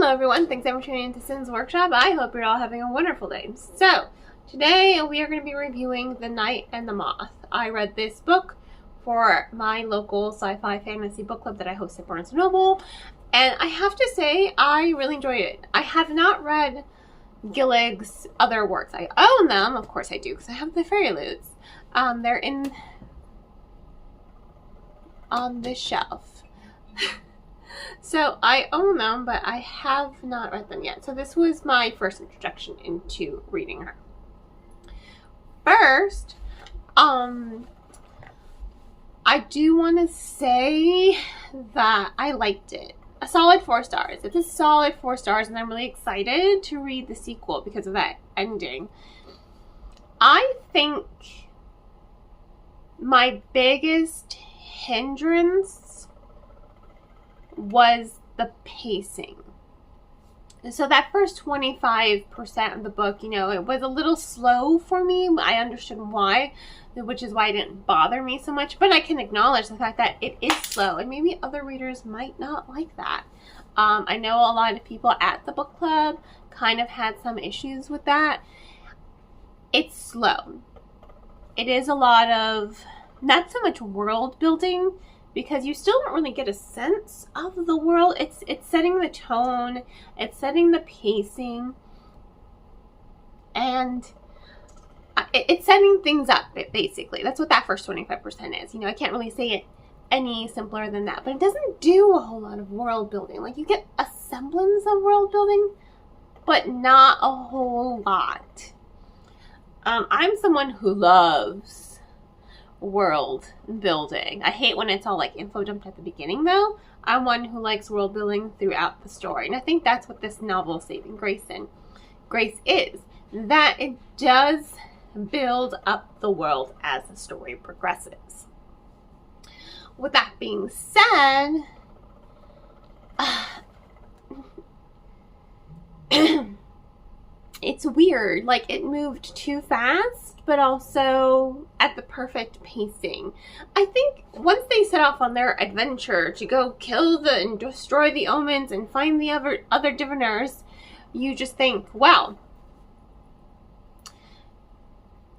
Hello everyone, thanks for tuning into Sin's Workshop. I hope you're all having a wonderful day. So, today we are going to be reviewing The Night and the Moth. I read this book for my local sci-fi fantasy book club that I host at Barnes & Noble, and I have to say, I really enjoyed it. I have not read Gillig's other works. I own them, of course I do, because I have the Fairy Lutes. They're on this shelf. So I own them, but I have not read them yet. So this was my first introduction into reading her. First, I do want to say that I liked it. A solid 4 stars. It's a solid 4 stars, and I'm really excited to read the sequel because of that ending. I think my biggest hindrance was the pacing. So that first 25% of the book, it was a little slow for me. I understood why, which is why it didn't bother me so much, but I can acknowledge the fact that it is slow, and maybe other readers might not like that. I know a lot of people at the book club kind of had some issues with that. It's slow. It is a lot of, not so much world building, because you still don't really get a sense of the world. It's setting the tone, it's setting the pacing, and it's setting things up, basically. That's what that first 25% is. I can't really say it any simpler than that, but it doesn't do a whole lot of world building. Like, you get a semblance of world building, but not a whole lot. I'm someone who loves world building. I hate when it's all like info dumped at the beginning, though. I'm one who likes world building throughout the story, and I think that's what this novel, Saving Grace is. That it does build up the world as the story progresses. With that being said, it's weird. Like, it moved too fast, but also at the perfect pacing. I think once they set off on their adventure to go kill and destroy the omens and find the other diviners, you just think, wow.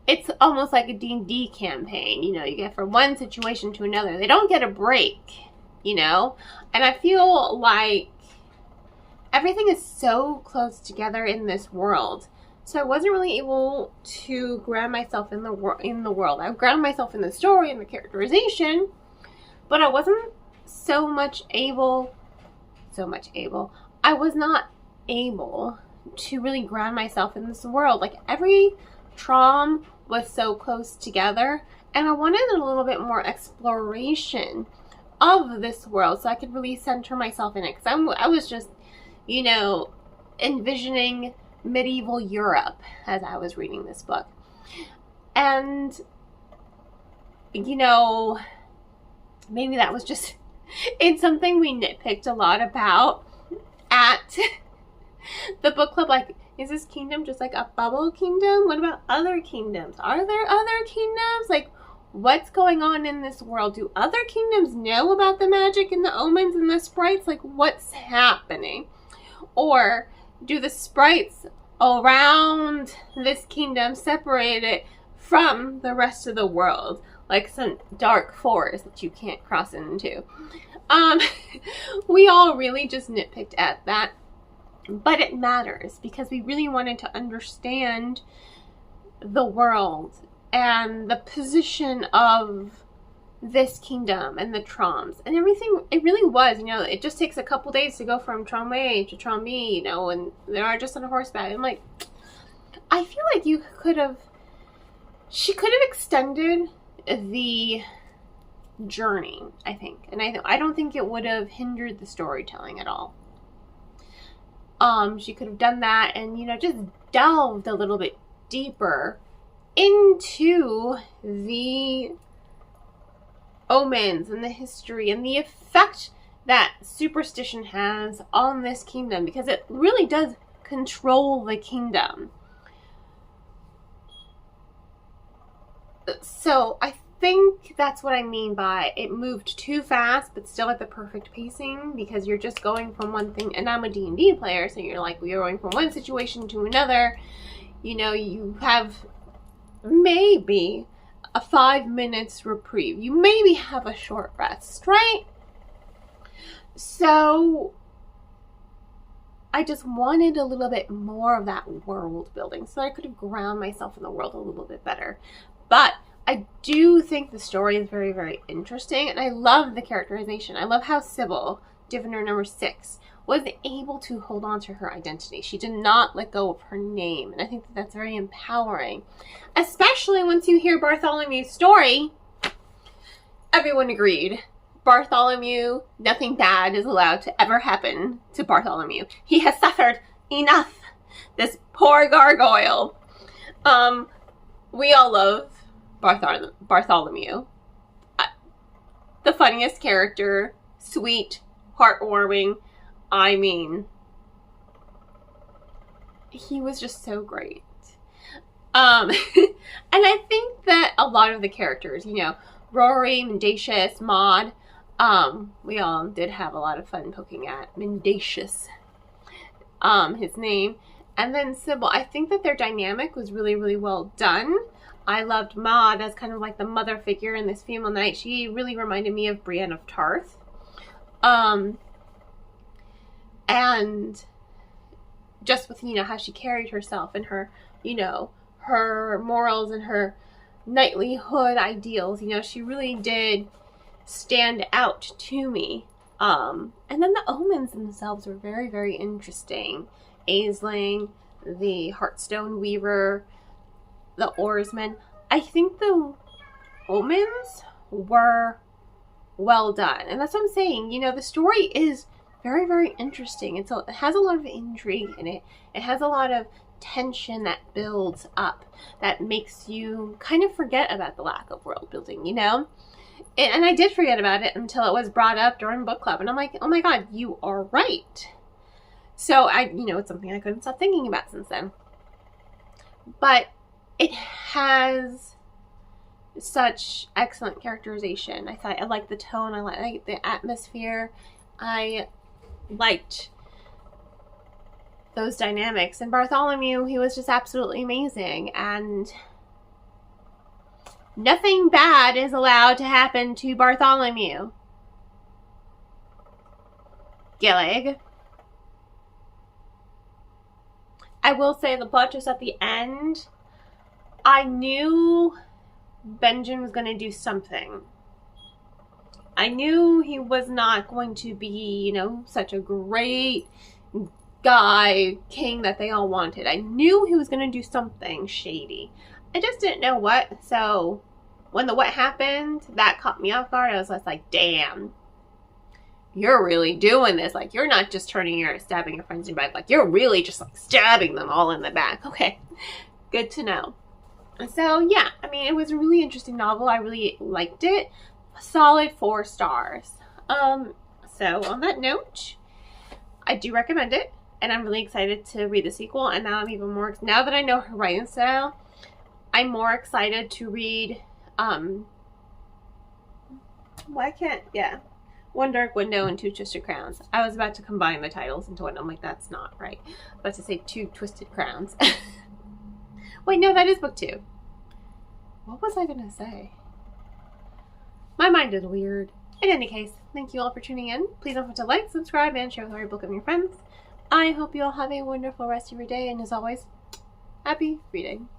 It's almost like a D&D campaign. You get from one situation to another. They don't get a break, And I feel like everything is so close together in this world. So I wasn't really able to ground myself in the world. I grounded myself in the story and the characterization, but I wasn't I was not able to really ground myself in this world. Like, every trauma was so close together, and I wanted a little bit more exploration of this world so I could really center myself in it. Because I was just, envisioning medieval Europe as I was reading this book. And, maybe that was just, it's something we nitpicked a lot about at the book club. Like, is this kingdom just like a bubble kingdom? What about other kingdoms? Are there other kingdoms? Like, what's going on in this world? Do other kingdoms know about the magic and the omens and the sprites? Like, what's happening? Or do the sprites around this kingdom separate it from the rest of the world, like some dark forest that you can't cross into? We all really just nitpicked at that, but it matters because we really wanted to understand the world and the position of this kingdom and the Troms and everything. It really was, it just takes a couple days to go from Trom A to Trom B, and they are just on a horseback. I'm like, I feel like she could have extended the journey, I think. And I don't think it would have hindered the storytelling at all. She could have done that and, just delved a little bit deeper into the omens and the history and the effect that superstition has on this kingdom, because it really does control the kingdom. So I think that's what I mean by it moved too fast, but still at the perfect pacing, because you're just going from one thing, and I'm a D&D player, so you're like, we're going from one situation to another. You know, you have maybe a 5 minutes reprieve. You maybe have a short rest, right? So I just wanted a little bit more of that world building, so I could have ground myself in the world a little bit better. But I do think the story is very, very interesting, and I love the characterization. I love how Sybil, diviner number 6, was able to hold on to her identity. She did not let go of her name, and I think that that's very empowering. Especially once you hear Bartholomew's story, everyone agreed. Bartholomew, nothing bad is allowed to ever happen to Bartholomew. He has suffered enough. This poor gargoyle. We all love Bartholomew. The funniest character, sweet, heartwarming. I mean, he was just so great. And I think that a lot of the characters, you know, Rory, Mendacious, Maud, we all did have a lot of fun poking at Mendacious, his name. And then Sybil, I think that their dynamic was really, really well done. I loved Maud as kind of like the mother figure in this female knight. She really reminded me of Brienne of Tarth. And just with, you know, how she carried herself and her, you know, her morals and her knightlyhood ideals, you know, she really did stand out to me. And then the omens themselves were very, very interesting. Aisling, the Heartstone Weaver, the Oarsman. I think the omens were well done. And that's what I'm saying. You know, the story is very, very interesting. It has a lot of intrigue in it. It has a lot of tension that builds up, that makes you kind of forget about the lack of world building, you know? And I did forget about it until it was brought up during book club. And I'm like, oh my God, you are right. So you know, it's something I couldn't stop thinking about since then. But it has such excellent characterization. I liked the tone. I liked the atmosphere. I liked those dynamics. And Bartholomew, he was just absolutely amazing. And nothing bad is allowed to happen to Bartholomew Gillig. I will say the plot twist at the end, I knew Benjen was going to do something. I knew he was not going to be, you know, such a great guy, king that they all wanted. I knew he was going to do something shady. I just didn't know what. So when the what happened, that caught me off guard. I was just like, damn, you're really doing this. Like, you're not just stabbing your friends in the back. Like, you're really just like stabbing them all in the back. Okay, good to know. So yeah, I mean, it was a really interesting novel. I really liked it. A solid 4 stars. So on that note, I do recommend it, and I'm really excited to read the sequel. And now I'm even more, now that I know her writing style, I'm more excited to read One Dark Window and Two Twisted Crowns. I was about to combine the titles into one. I'm like, that's not right. I was about to say Two Twisted Crowns. Wait, no, that is book 2. What was I gonna say? My mind is weird. In any case, thank you all for tuning in. Please don't forget to like, subscribe, and share with book with your friends. I hope you all have a wonderful rest of your day, and as always, happy reading.